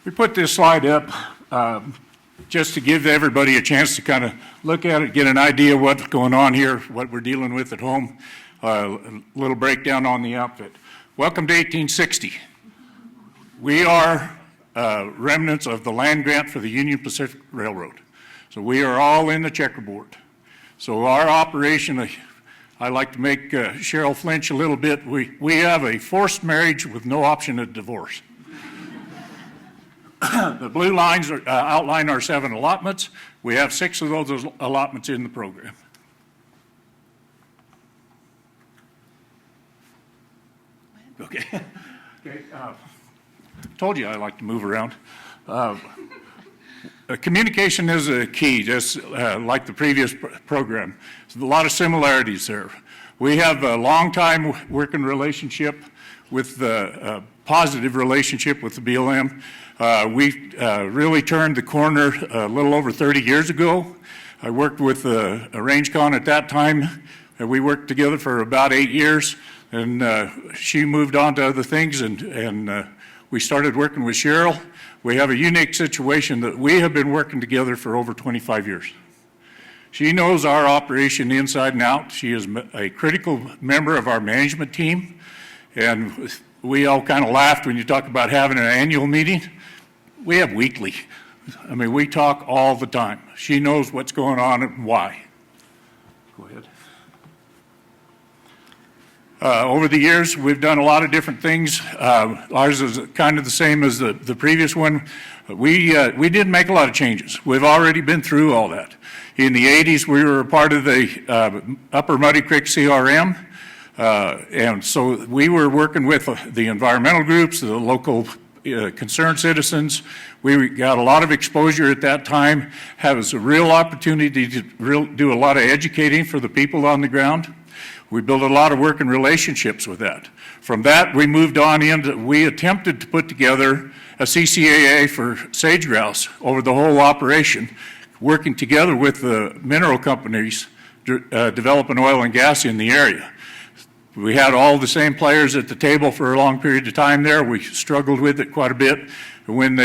We put this slide up just to give everybody a chance to kind of look at it, get an idea of what's going on here, what we're dealing with at home, a little breakdown on the outfit. Welcome to 1860. We are remnants of the land grant for the Union Pacific Railroad. So we are all in the checkerboard. So our operation, I like to make Cheryl flinch a little bit. We have a forced marriage with no option of divorce. The blue lines outline our 7 allotments. We have 6 of those allotments in the program. Okay. Okay. Told you I like to move around. Communication is a key, just like the previous program. There's a lot of similarities there. We have a long-time working relationship with the positive relationship with the BLM. We really turned the corner a little over 30 years ago. I worked with a range con at that time. We worked together for about 8 years, and she moved on to other things, and we started working with Cheryl. We have a unique situation that we have been working together for over 25 years. She knows our operation inside and out. She is a critical member of our management team, and we all kind of laughed when you talk about having an annual meeting. We have weekly. I mean, we talk all the time. She knows what's going on and why. Go ahead. Over the years, we've done a lot of different things. Ours is kind of the same as the previous one. We did make a lot of changes. We've already been through all that. In the 80s, we were a part of the Upper Muddy Creek CRM. And so we were working with the environmental groups, the local concerned citizens. We got a lot of exposure at that time. Had a real opportunity to do a lot of educating for the people on the ground. We built a lot of working relationships with that. From that, we moved on into, we attempted to put together a CCAA for sage grouse over the whole operation, working together with the mineral companies developing oil and gas in the area. We had all the same players at the table for a long period of time there. We struggled with it quite a bit. When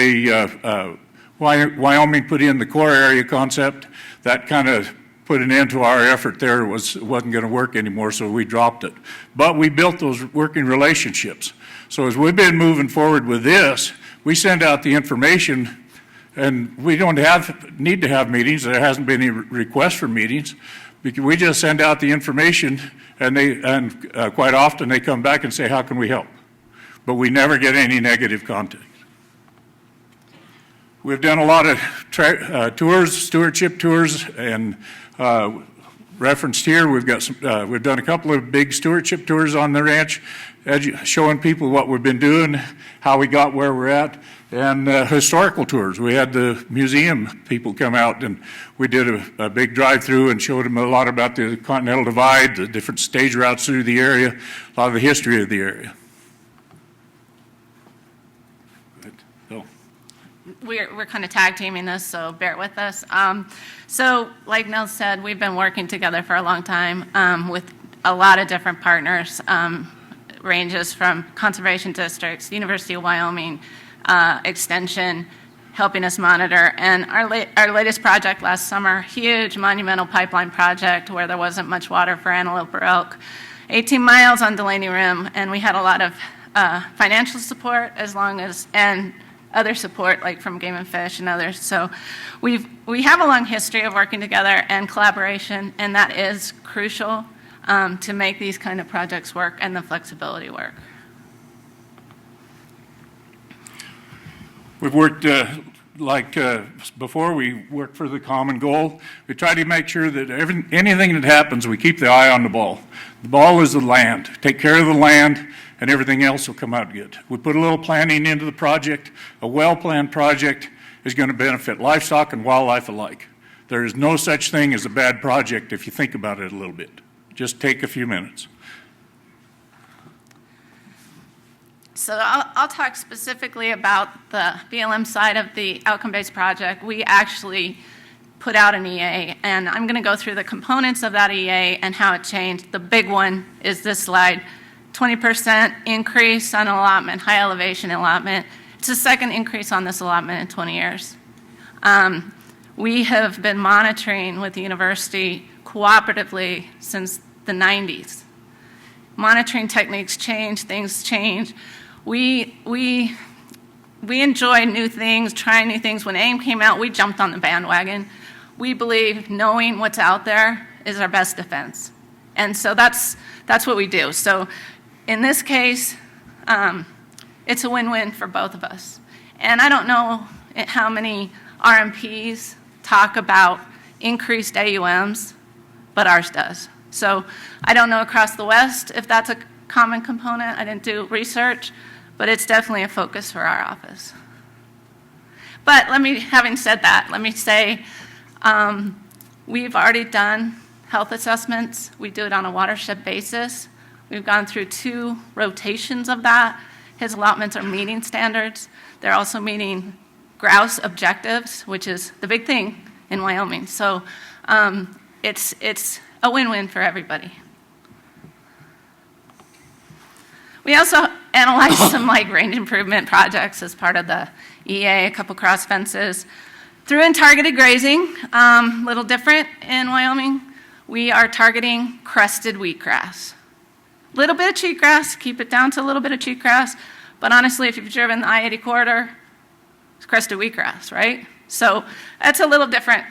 Wyoming put in the core area concept, that kind of put an end to our effort there. It wasn't going to work anymore, so we dropped it. But we built those working relationships. So as we've been moving forward with this, we send out the information, and we don't need to have meetings. There hasn't been any requests for meetings. We just send out the information, and quite often they come back and say, how can we help? But we never get any negative contact. We've done a lot of tours, stewardship tours, and referenced here, we've done a couple of big stewardship tours on the ranch, showing people what we've been doing, how we got where we're at, and historical tours. We had the museum people come out, and we did a big drive-through and showed them a lot about the Continental Divide, the different stage routes through the area, a lot of the history of the area. We're kind of tag teaming this, so bear with us. So like Niels said, we've been working together for a long time with a lot of different partners, ranges from conservation districts, University of Wyoming, Extension, helping us monitor. And our latest project last summer, huge monumental pipeline project where there wasn't much water for antelope or elk, 18 miles on Delaney Rim, and we had a lot of financial support and other support like from Game and Fish and others. So we have a long history of working together and collaboration, and that is crucial to make these kind of projects work and the flexibility work. We've worked before, we work for the common goal. We try to make sure that anything that happens, we keep the eye on the ball. The ball is the land. Take care of the land, and everything else will come out good. We put a little planning into the project. A well-planned project is going to benefit livestock and wildlife alike. There is no such thing as a bad project if you think about it a little bit. Just take a few minutes. So I'll talk specifically about the BLM side of the outcome-based project. We actually put out an EA, and I'm going to go through the components of that EA and how it changed. The big one is this slide. 20% increase on allotment, high elevation allotment. It's the second increase on this allotment in 20 years. We have been monitoring with the university cooperatively since the 90s. Monitoring techniques change, things change. We enjoy new things, trying new things. When AIM came out, we jumped on the bandwagon. We believe knowing what's out there is our best defense. And so that's what we do. So in this case, it's a win-win for both of us. And I don't know how many RMPs talk about increased AUMs, but ours does. So I don't know across the West if that's a common component. I didn't do research, but it's definitely a focus for our office. But having said that, let me say we've already done health assessments. We do it on a watershed basis. We've gone through 2 rotations of that. His allotments are meeting standards. They're also meeting grouse objectives, which is the big thing in Wyoming. So it's a win-win for everybody. We also analyzed some range improvement projects as part of the EA, a couple cross fences. Threw in targeted grazing, a little different in Wyoming. We are targeting crested wheatgrass. A little bit of cheatgrass, keep it down to a little bit of cheatgrass, but honestly, if you've driven the I-80 corridor, it's crested wheatgrass, right? So that's a little different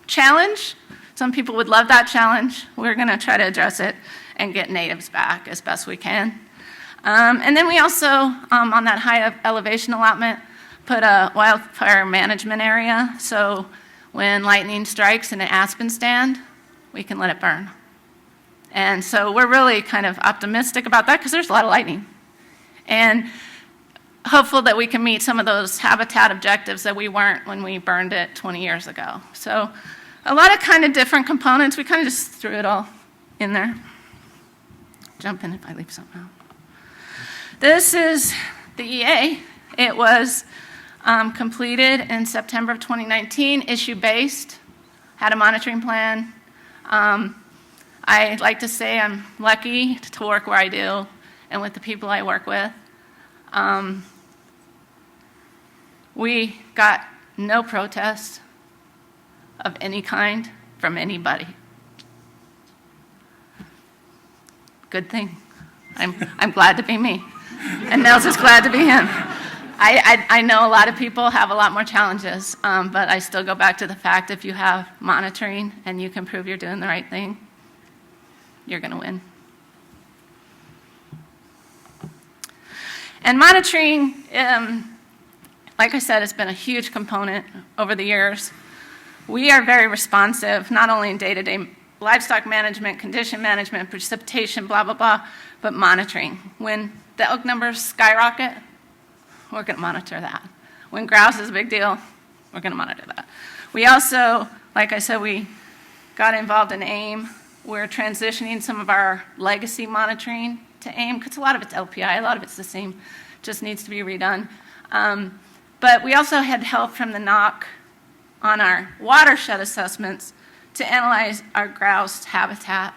challenge. Some people would love that challenge. We're going to try to address it and get natives back as best we can. And then we also, on that high elevation allotment, put a wildfire management area. So when lightning strikes in an aspen stand, we can let it burn. And so we're really kind of optimistic about that because there's a lot of lightning. And hopeful that we can meet some of those habitat objectives that we weren't when we burned it 20 years ago. So a lot of kind of different components. We kind of just threw it all in there. Jump in if I leave something out. This is the EA. It was completed in September of 2019, issue-based, had a monitoring plan. I like to say I'm lucky to work where I do and with the people I work with. We got no protest of any kind from anybody. Good thing. I'm glad to be me. And Niels is glad to be him. I know a lot of people have a lot more challenges, but I still go back to the fact if you have monitoring and you can prove you're doing the right thing, you're going to win. And monitoring, like I said, has been a huge component over the years. We are very responsive, not only in day-to-day livestock management, condition management, precipitation, blah, blah, blah, but monitoring. When the elk numbers skyrocket, we're going to monitor that. When grouse is a big deal, we're going to monitor that. We also, like I said, we got involved in AIM. We're transitioning some of our legacy monitoring to AIM, because a lot of it's LPI, a lot of it's the same, just needs to be redone. But we also had help from the NOC on our watershed assessments to analyze our grouse habitat.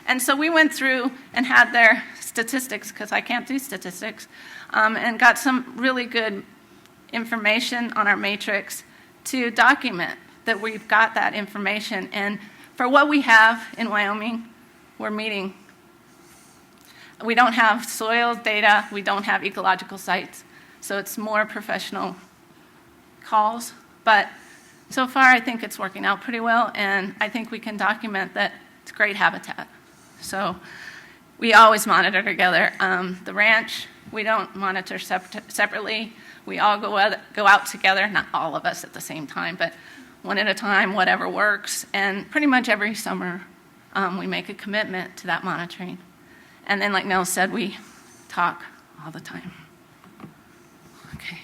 And so we went through and had their statistics, because I can't do statistics, and got some really good information on our matrix to document that we've got that information. And for what we have in Wyoming, we're meeting. We don't have soil data, we don't have ecological sites, so it's more professional calls. But so far, I think it's working out pretty well, and I think we can document that it's great habitat. So we always monitor together. The ranch, we don't monitor separately. We all go out together, not all of us at the same time, but one at a time, whatever works. And pretty much every summer, we make a commitment to that monitoring. And then, like Niels said, we talk all the time. Okay.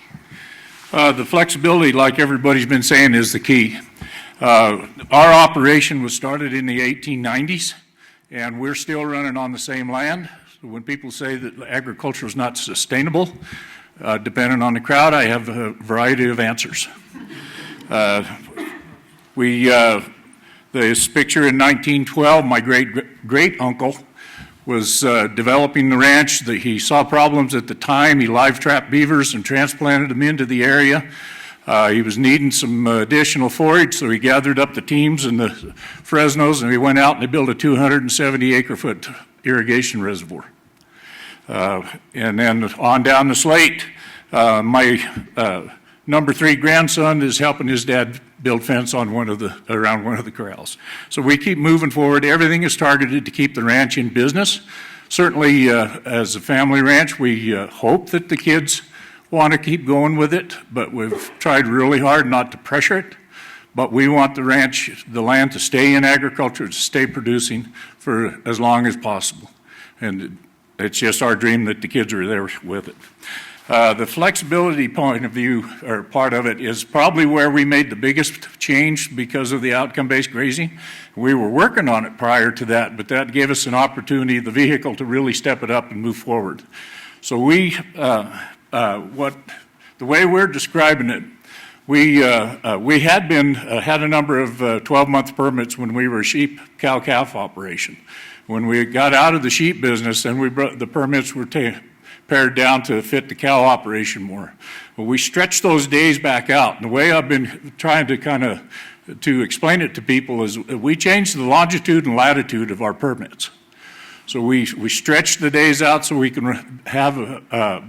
The flexibility, like everybody's been saying, is the key. Our operation was started in the 1890s, and we're still running on the same land. So when people say that agriculture is not sustainable, depending on the crowd, I have a variety of answers. This picture in 1912, my great-uncle was developing the ranch. He saw problems at the time. He live trapped beavers and transplanted them into the area. He was needing some additional forage, so he gathered up the teams and the Fresnos, and he went out and they built a 270 acre-foot irrigation reservoir. And then on down the slate, my number 3 grandson is helping his dad build fence on around one of the corrals. So we keep moving forward. Everything is targeted to keep the ranch in business. Certainly, as a family ranch, we hope that the kids want to keep going with it, but we've tried really hard not to pressure it. But we want the ranch, the land, to stay in agriculture, to stay producing for as long as possible. And it's just our dream that the kids are there with it. The flexibility point of view, or part of it, is probably where we made the biggest change because of the outcome-based grazing. We were working on it prior to that, but that gave us an opportunity, the vehicle, to really step it up and move forward. So the way we're describing it, we had a number of 12-month permits when we were a sheep cow-calf operation. When we got out of the sheep business, then the permits were pared down to fit the cow operation more. Well, we stretched those days back out. And the way I've been trying to to explain it to people is we changed the longitude and latitude of our permits. So we stretched the days out so we can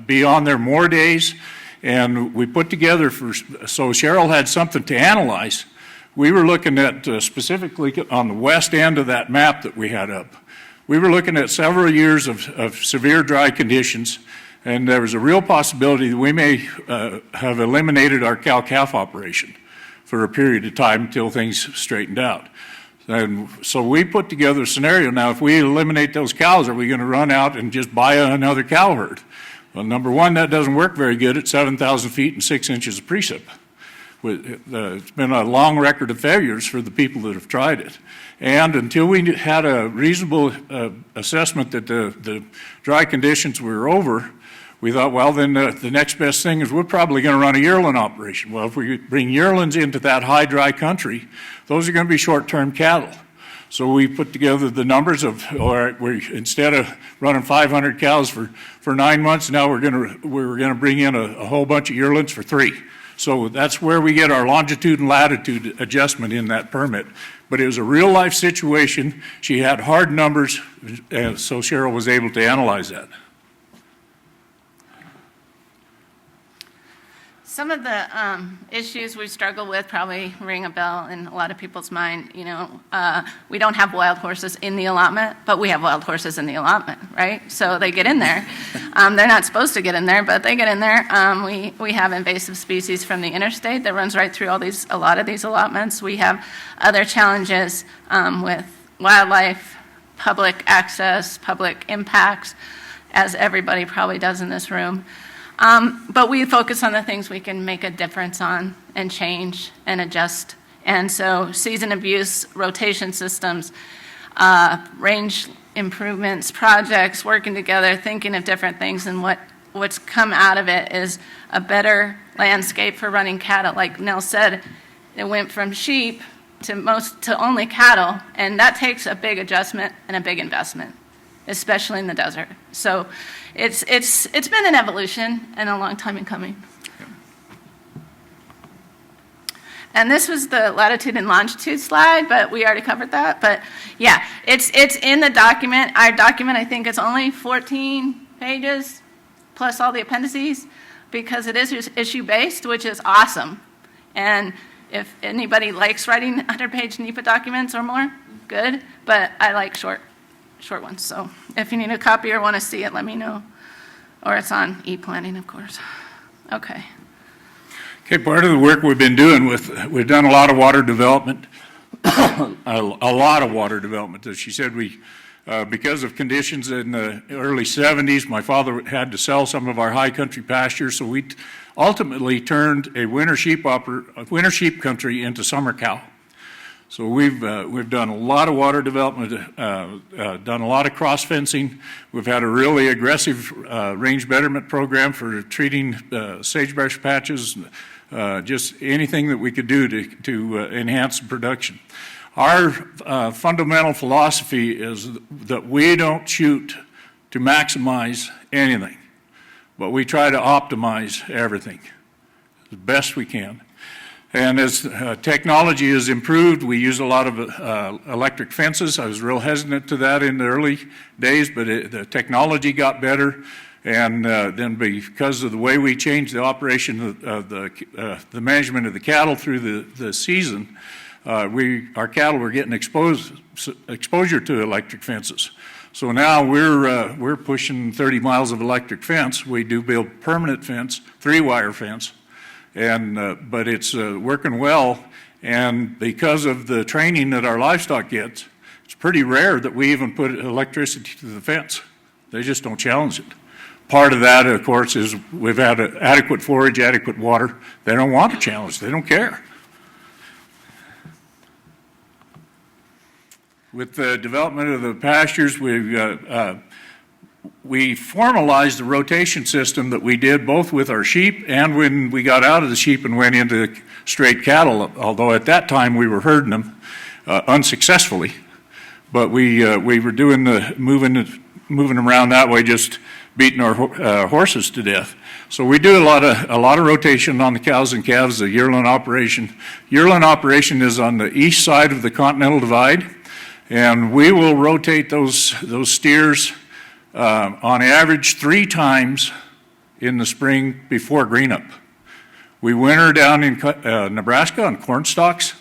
be on there more days. And we put together so Cheryl had something to analyze. We were looking at specifically on the west end of that map that we had up. We were looking at several years of severe dry conditions, and there was a real possibility that we may have eliminated our cow-calf operation for a period of time until things straightened out. And so we put together a scenario. Now, if we eliminate those cows, are we going to run out and just buy another cow herd? Well, number one, that doesn't work very good at 7,000 feet and 6 inches of precip. It's been a long record of failures for the people that have tried it. And until we had a reasonable assessment that the dry conditions were over, we thought, well, then the next best thing is we're probably going to run a yearling operation. Well, if we bring yearlings into that high dry country, those are going to be short-term cattle. So we put together the numbers of, all right, instead of running 500 cows for 9 months, now we're going to bring in a whole bunch of yearlings for 3. So that's where we get our longitude and latitude adjustment in that permit. But it was a real life situation. She had hard numbers, and so Cheryl was able to analyze that. Some of the issues we struggle with probably ring a bell in a lot of people's mind. We don't have wild horses in the allotment, but we have wild horses in the allotment, right? So they get in there. They're not supposed to get in there, but they get in there. We have invasive species from the interstate that runs right through a lot of these allotments. We have other challenges with wildlife, public access, public impacts, as everybody probably does in this room. But we focus on the things we can make a difference on and change and adjust. And so season abuse, rotation systems, range improvements, projects, working together, thinking of different things, and what's come out of it is a better landscape for running cattle. Like Niels said, it went from sheep to only cattle, and that takes a big adjustment and a big investment, especially in the desert. So it's been an evolution and a long time in coming. And this was the latitude and longitude slide, but we already covered that. But yeah, it's in the document. Our document, I think, is only 14 pages plus all the appendices because it is issue-based, which is awesome. And if anybody likes writing 100-page NEPA documents or more, good. But I like short ones. So if you need a copy or want to see it, let me know. Or it's on e-planning, of course. Okay. Okay, part of the work we've been doing we've done a lot of water development, a lot of water development. As she said, because of conditions in the early 70s, my father had to sell some of our high country pastures, so we ultimately turned a winter sheep country into summer cow. So we've done a lot of water development, done a lot of cross fencing. We've had a really aggressive range betterment program for treating sagebrush patches, just anything that we could do to enhance the production. Our fundamental philosophy is that we don't shoot to maximize anything, but we try to optimize everything as best we can. And as technology has improved, we use a lot of electric fences. I was real hesitant to that in the early days, but the technology got better. And then because of the way we changed the operation of the management of the cattle through the season, our cattle were getting exposure to electric fences. So now we're pushing 30 miles of electric fence. We do build permanent fence, 3-wire fence, and but it's working well. And because of the training that our livestock gets, it's pretty rare that we even put electricity to the fence. They just don't challenge it. Part of that, of course, is we've had adequate forage, adequate water. They don't want to challenge. They don't care. With the development of the pastures, we formalized the rotation system that we did both with our sheep and when we got out of the sheep and went into straight cattle, although at that time we were herding them unsuccessfully. But we were doing the moving them around that way, just beating our horses to death. So we do a lot of rotation on the cows and calves, the yearling operation. Yearling operation is on the east side of the Continental Divide. And we will rotate those steers on average 3 times in the spring before green up. We winter down in Nebraska on corn stalks,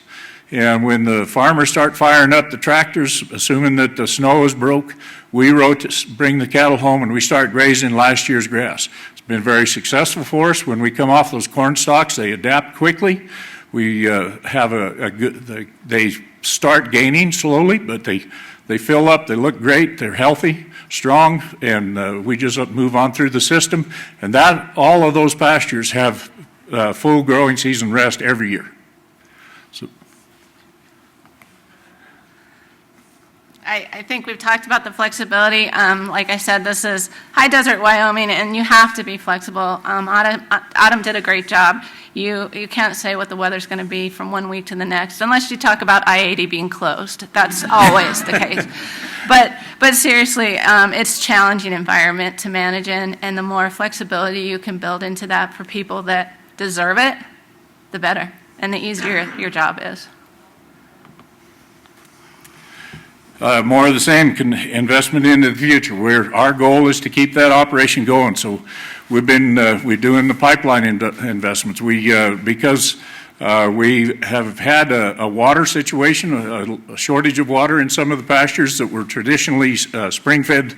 and when the farmers start firing up the tractors, assuming that the snow is broke, we bring the cattle home and we start grazing last year's grass. It's been very successful for us. When we come off those corn stalks, they adapt quickly. We have they start gaining slowly, but they fill up, they look great, they're healthy, strong, and we just move on through the system. And all of those pastures have full growing season rest every year. So, I think we've talked about the flexibility. Like I said, this is high desert Wyoming, and you have to be flexible. Autumn did a great job. You can't say what the weather's going to be from one week to the next, unless you talk about I-80 being closed. That's always the case. But seriously, it's a challenging environment to manage in, and the more flexibility you can build into that for people that deserve it, the better, and the easier your job is. More of the same, investment into the future. Our goal is to keep that operation going. So we're doing the pipeline investments. Because we have had a water situation, a shortage of water in some of the pastures that were traditionally spring-fed,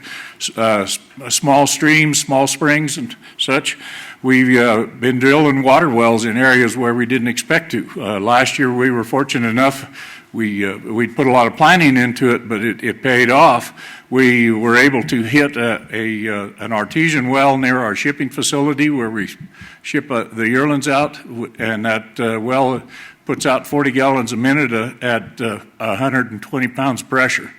small streams, small springs, and such. We've been drilling water wells in areas where we didn't expect to. Last year, we were fortunate enough. We put a lot of planning into it, but it paid off. We were able to hit an artesian well near our shipping facility where we ship the yearlings out, and that well puts out 40 gallons a minute at 120 pounds pressure.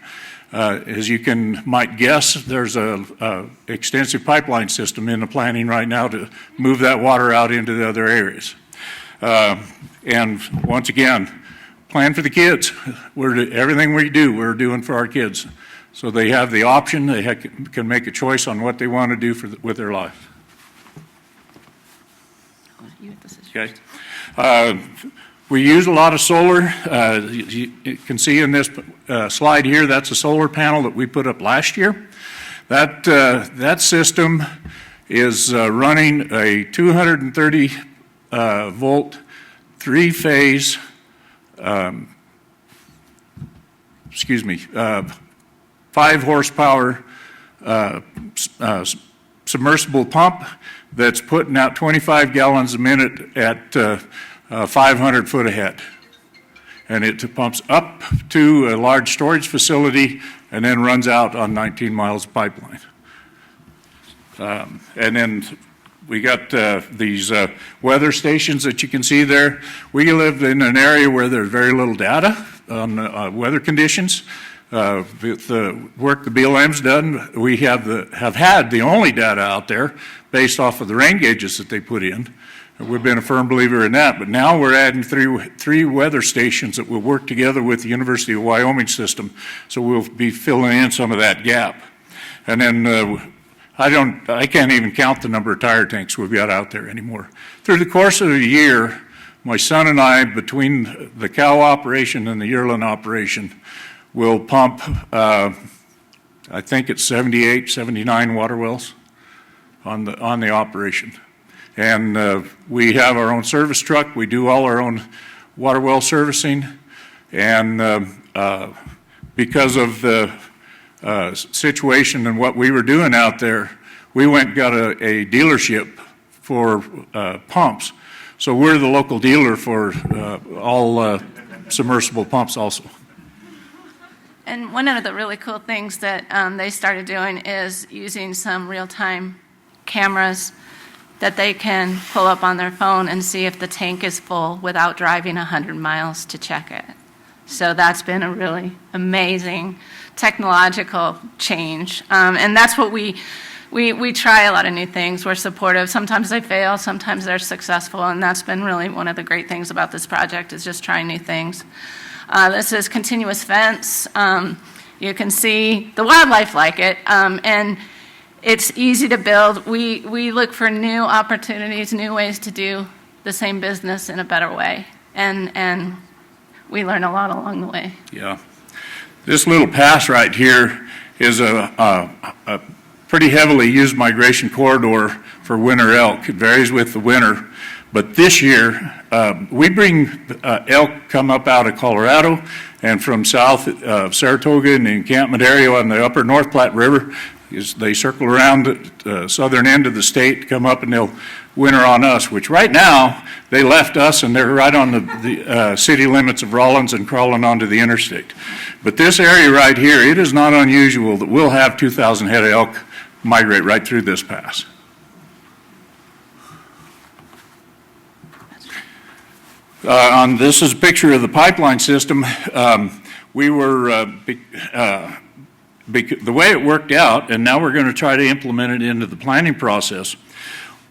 As you might guess, there's a extensive pipeline system in the planning right now to move that water out into the other areas. And once again, plan for the kids. Everything we do, we're doing for our kids. So they have the option, they can make a choice on what they want to do with their life. Okay. We use a lot of solar. You can see in this slide here, that's a solar panel that we put up last year. That system is running a 230 volt, 3-phase 5 horsepower submersible pump that's putting out 25 gallons a minute at 500 foot ahead. And it pumps up to a large storage facility and then runs out on 19 miles of pipeline. And then we got these weather stations that you can see there. We live in an area where there's very little data on weather conditions. With the work the BLM's done, we have had the only data out there based off of the rain gauges that they put in. We've been a firm believer in that, but now we're adding three weather stations that will work together with the University of Wyoming system, so we'll be filling in some of that gap. And then I can't even count the number of tire tanks we've got out there anymore. Through the course of a year, my son and I, between the cow operation and the yearling operation, will pump, I think it's 78, 79 water wells on the operation. And we have our own service truck. We do all our own water well servicing. And because of the situation and what we were doing out there, we went and got a dealership for pumps. So we're the local dealer for all submersible pumps also. And one of the really cool things that they started doing is using some real-time cameras that they can pull up on their phone and see if the tank is full without driving 100 miles to check it. So that's been a really amazing technological change. And that's what we try a lot of new things. We're supportive. Sometimes they fail, sometimes they're successful, and that's been really one of the great things about this project is just trying new things. This is continuous fence. You can see the wildlife like it, and it's easy to build. We look for new opportunities, new ways to do the same business in a better way, and we learn a lot along the way. Yeah. This little pass right here is a pretty heavily used migration corridor for winter elk. It varies with the winter, but this year we bring elk come up out of Colorado and from south of Saratoga and the encampment area on the upper North Platte River. They circle around the southern end of the state, come up, and they'll winter on us, which right now they left us and they're right on the city limits of Rawlins and crawling onto the interstate. But this area right here, it is not unusual that we'll have 2,000 head of elk migrate right through this pass. This is a picture of the pipeline system. We were the way it worked out, and now we're going to try to implement it into the planning process.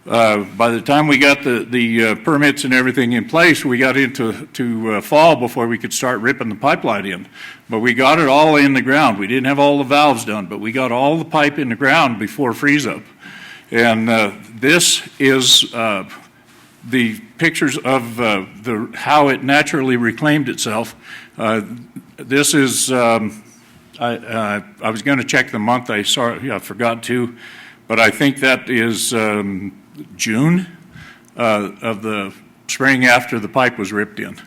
By the time we got the permits and everything in place, we got into fall before we could start ripping the pipeline in. But we got it all in the ground. We didn't have all the valves done, but we got all the pipe in the ground before freeze up. And this is the pictures of how it naturally reclaimed itself. This is I was going to check the month. I forgot to, but I think that is June of the spring after the pipe was ripped in.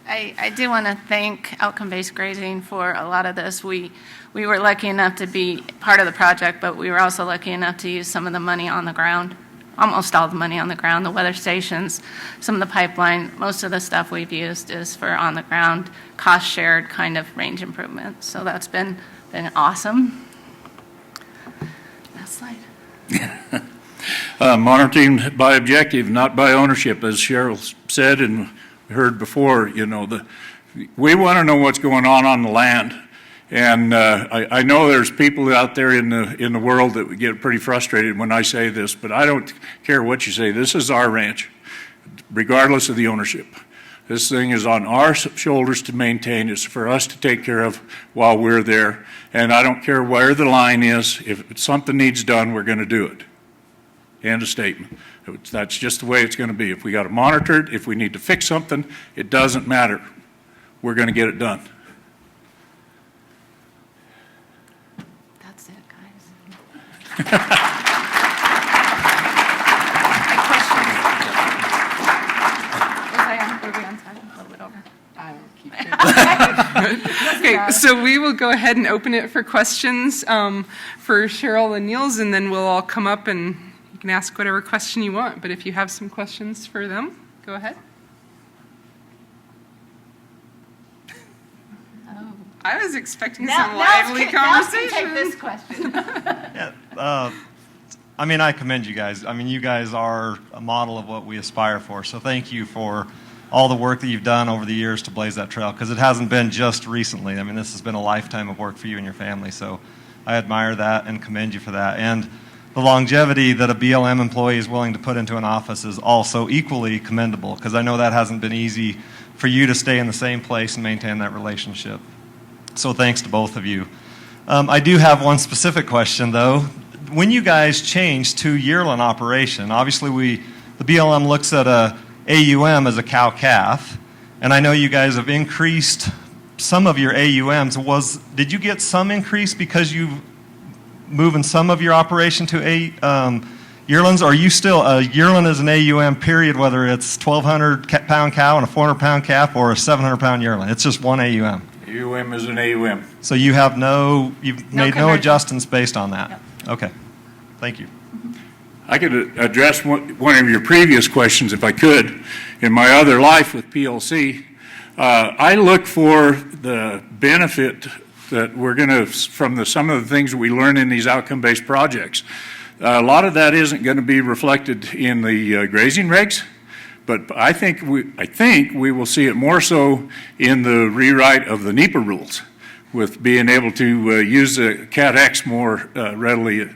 I do want to thank Outcome-Based Grazing for a lot of this. We were lucky enough to be part of the project, but we were also lucky enough to use some of the money on the ground, almost all the money on the ground, the weather stations, some of the pipeline. Most of the stuff we've used is for on the ground, cost shared kind of range improvement. So that's been awesome. Next slide. Monitoring by objective, not by ownership, as Cheryl said and heard before. We want to know what's going on the land. And I know there's people out there in the world that would get pretty frustrated when I say this, but I don't care what you say. This is our ranch, regardless of the ownership. This thing is on our shoulders to maintain. It's for us to take care of while we're there. And I don't care where the line is. If something needs done, we're going to do it. End of statement. That's just the way it's going to be. If we got to monitor it, if we need to fix something, it doesn't matter. We're going to get it done. That's it, guys. Okay, so we will go ahead and open it for questions for Cheryl and Niels, and then we'll all come up and you can ask whatever question you want. But if you have some questions for them, go ahead. Oh. I was expecting some lively conversation. Take this question. Yeah, I mean, I commend you guys. I mean, you guys are a model of what we aspire for. So thank you for all the work that you've done over the years to blaze that trail, because it hasn't been just recently. I mean, this has been a lifetime of work for you and your family, so I admire that and commend you for that. And the longevity that a BLM employee is willing to put into an office is also equally commendable, because I know that hasn't been easy for you to stay in the same place and maintain that relationship. So thanks to both of you. I do have one specific question, though. When you guys changed to yearling operation, obviously the BLM looks at a AUM as a cow-calf, and I know you guys have increased some of your AUMs. Did you get some increase because you moving some of your operation to yearlings, or are you still a yearling as an AUM period, whether it's 1,200-pound cow and a 400-pound calf or a 700-pound yearling? It's just one AUM. AUM is an AUM. So you've made no conversion. adjustments based on that? Yep. Okay. Thank you. I could address one of your previous questions if I could. In my other life with PLC, I look for the benefit that we're going to, from some of the things we learn in these outcome-based projects. A lot of that isn't going to be reflected in the grazing regs, but I think we will see it more so in the rewrite of the NEPA rules, with being able to use the CAT-X more readily,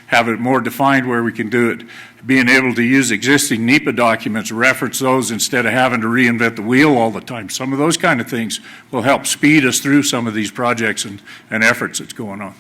have it more defined where we can do it, being able to use existing NEPA documents, reference those instead of having to reinvent the wheel all the time. Some of those kind of things will help speed us through some of these projects and efforts that's going on.